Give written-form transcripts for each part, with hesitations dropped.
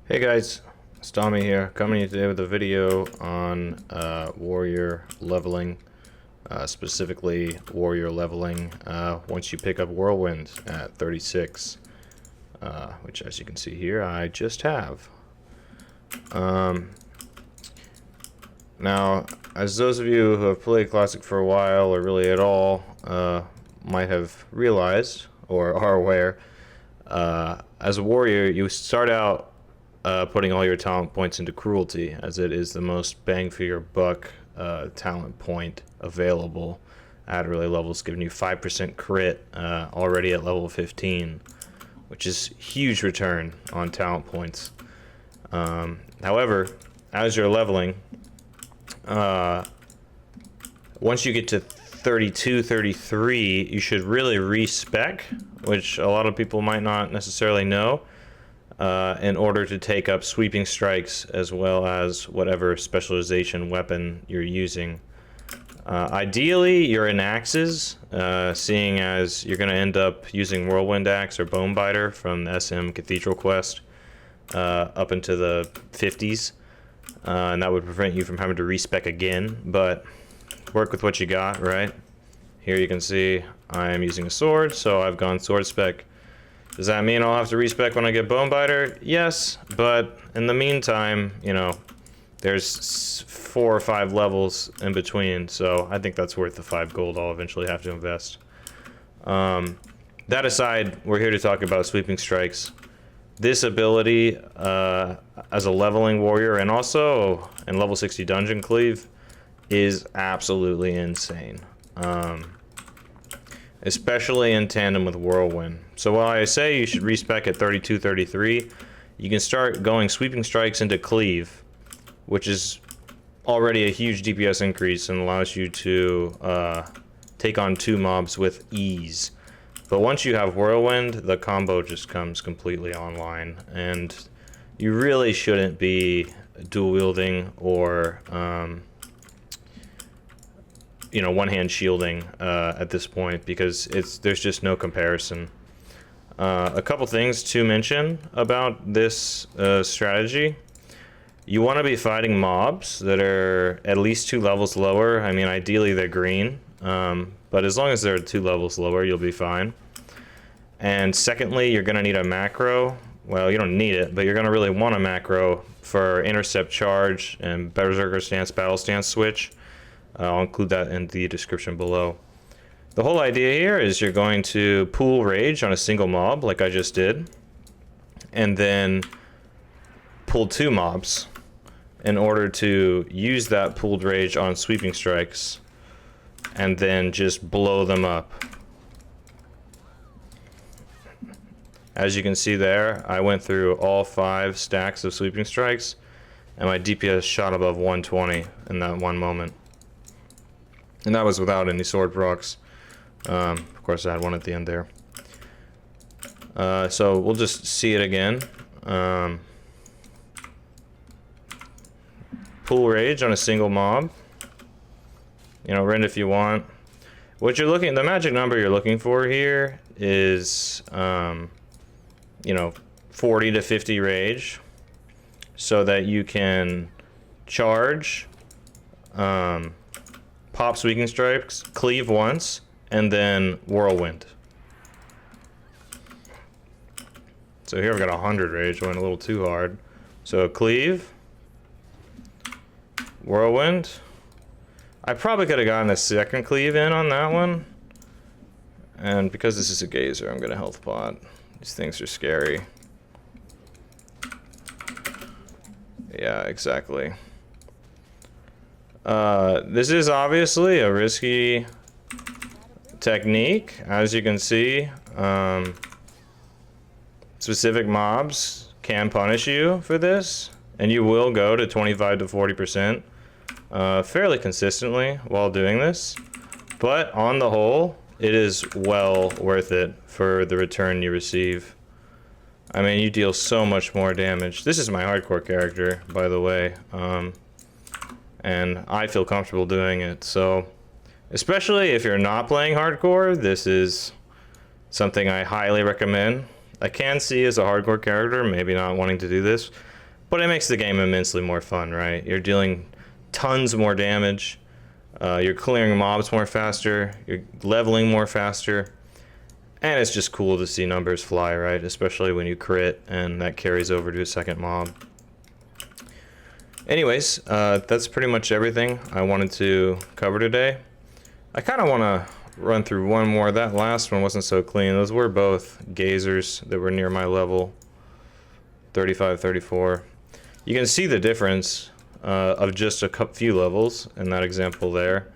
Hey guys, it's Tommy here, coming to you today with a video on warrior leveling, specifically warrior leveling once you pick up Whirlwind at 36, which as you can see here, I just have. Now, as those of you who have played Classic for a while, or really at all, might have realized, or are aware, as a warrior, you start out putting all your talent points into cruelty, as it is the most bang for your buck talent point available at early levels, giving you 5% crit already at level 15, which is huge return on talent points. However, as you're leveling, once you get to 32, 33, you should really respec, which a lot of people might not necessarily know, in order to take up sweeping strikes as well as whatever specialization weapon you're using. Ideally, you're in axes, seeing as you're going to end up using Whirlwind Axe or Bone Biter from the SM Cathedral quest up into the 50s, and that would prevent you from having to respec again, but work with what you got, right? Here you can see I am using a sword, so I've gone sword spec. Does that mean I'll have to respec when I get Bone Biter? Yes, but in the meantime, you know, there's 4 or 5 levels in between, so I think that's worth the 5 gold I'll eventually have to invest. That aside, we're here to talk about sweeping strikes. This ability, as a leveling warrior and also in level 60 dungeon cleave, is absolutely insane. Especially in tandem with Whirlwind. So while I say you should respec at 32, 33, you can start going sweeping strikes into cleave, which is already a huge DPS increase and allows you to take on 2 mobs with ease. But once you have Whirlwind, the combo just comes completely online, and you really shouldn't be dual wielding or you know, one-hand shielding at this point, because there's just no comparison. A couple things to mention about this strategy. You want to be fighting mobs that are at least 2 levels lower. I mean, ideally they're green, but as long as they're 2 levels lower, you'll be fine. And secondly, you're going to need a macro. Well, you don't need it, but you're going to really want a macro for Intercept charge and Berserker Stance, Battle Stance switch. I'll include that in the description below. The whole idea here is you're going to pool rage on a single mob, like I just did, and then pull 2 mobs in order to use that pooled rage on sweeping strikes, and then just blow them up. As you can see there, I went through all 5 stacks of sweeping strikes, and my DPS shot above 120 in that one moment. And that was without any sword procs. Of course, I had one at the end there. So we'll just see it again. Pool rage on a single mob. You know, rend if you want. What you're looking, the magic number you're looking for here is, you know, 40 to 50 rage, so that you can charge, pop sweeping strikes, cleave once, and then Whirlwind. So here I've got 100 rage, went a little too hard. So cleave, Whirlwind. I probably could have gotten a second cleave in on that one. And because this is a gazer, I'm gonna health pot. These things are scary. Yeah, exactly. This is obviously a risky technique. As you can see, specific mobs can punish you for this, and you will go to 25 to 40% fairly consistently while doing this. But on the whole, it is well worth it for the return you receive. I mean, you deal so much more damage. This is my hardcore character, by the way. And I feel comfortable doing it, so especially if you're not playing hardcore, this is something I highly recommend. I can see as a hardcore character maybe not wanting to do this, But it makes the game immensely more fun, right? You're dealing tons more damage, you're clearing mobs more faster, you're leveling more faster, and it's just cool to see numbers fly, right? Especially when you crit and that carries over to a second mob. Anyways, that's pretty much everything I wanted to cover today. I kind of want to run through one more. That last one wasn't so clean. Those were both gazers that were near my level, 35, 34. You can see the difference of just a few levels in that example there.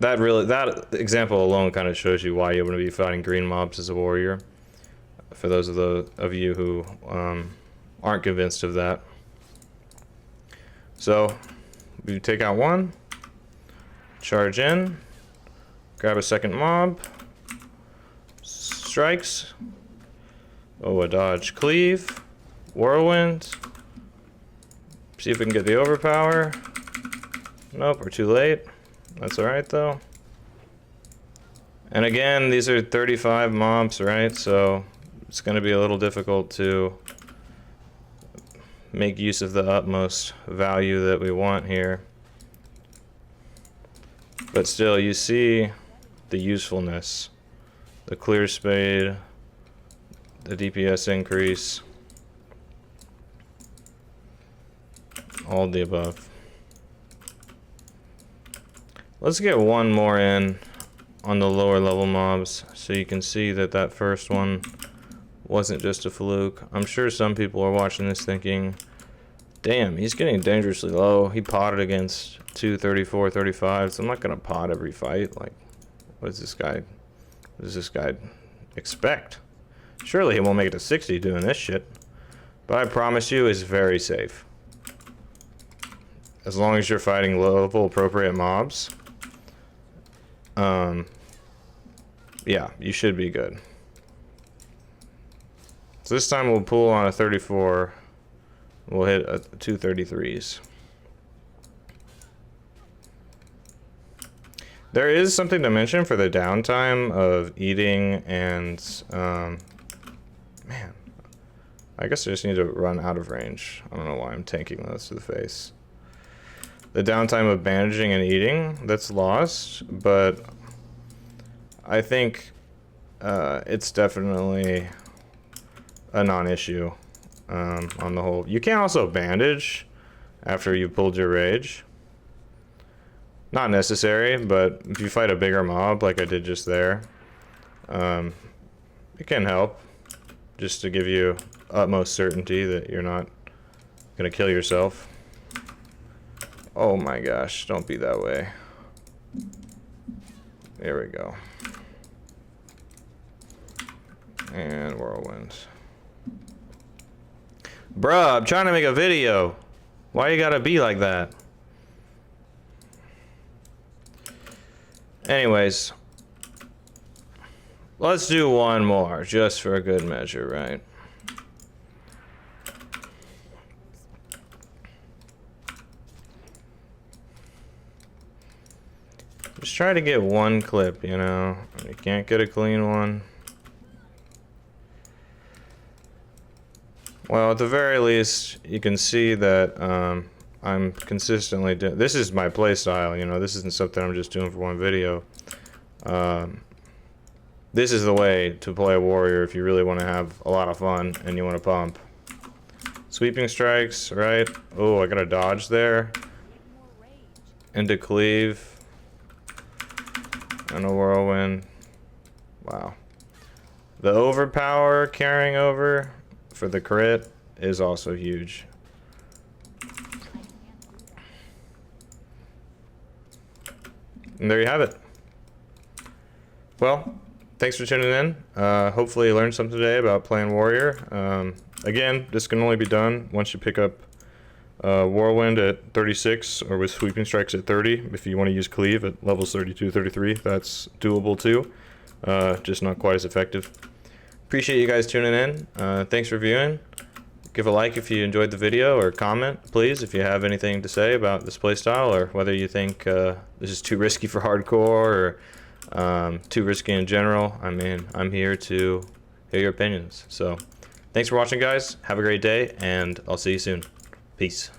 That example alone kind of shows you why you want to be fighting green mobs as a warrior. For those of you who aren't convinced of that. So we take out one, charge in, grab a second mob, strikes, oh, a dodge, cleave, whirlwind, see if we can get the overpower. Nope, we're too late. That's alright though. And again, these are 35 mobs, right? So it's going to be a little difficult to make use of the utmost value that we want here. But still, you see the usefulness. The clear spade, the DPS increase, all the above. Let's get one more in on the lower level mobs so you can see that that first one wasn't just a fluke. I'm sure some people are watching this thinking, damn, he's getting dangerously low. He potted against 234, 35, so I'm not gonna pot every fight. Like, what does this guy expect? Surely he won't make it to 60 doing this shit. But I promise you, it's very safe. As long as you're fighting level appropriate mobs, yeah, you should be good. So this time we'll pull on a 34. We'll hit a 233s. There is something to mention for the downtime of eating and, man, I guess I just need to run out of range. I don't know why I'm tanking those to the face. The downtime of bandaging and eating, that's lost, but I think it's definitely a non-issue on the whole. You can also bandage after you've pulled your rage. Not necessary, but if you fight a bigger mob like I did just there, it can help just to give you utmost certainty that you're not gonna kill yourself. Oh my gosh, don't be that way. There we go. And whirlwind. Bruh, I'm trying to make a video. Why you gotta be like that? Anyways, let's do one more, just for a good measure, right? Just try to get one clip, you know? You can't get a clean one. Well, at the very least, you can see that I'm consistently doing. This is my play style, you know. This isn't something I'm just doing for one video. This is the way to play a warrior if you really want to have a lot of fun and you want to pump. Sweeping strikes, right? Oh, I got a dodge there. Into cleave. And a whirlwind. Wow. The overpower carrying over for the crit is also huge. And there you have it. Well, thanks for tuning in. Hopefully you learned something today about playing warrior. Again, this can only be done once you pick up whirlwind at 36 or with sweeping strikes at 30. If you want to use cleave at levels 32, 33, that's doable too. Just not quite as effective. Appreciate you guys tuning in. Thanks for viewing. Give a like if you enjoyed the video, or comment, please, if you have anything to say about this playstyle, or whether you think this is too risky for hardcore, or too risky in general. I mean, I'm here to hear your opinions. So, Thanks for watching, guys. Have a great day, and I'll see you soon. Peace.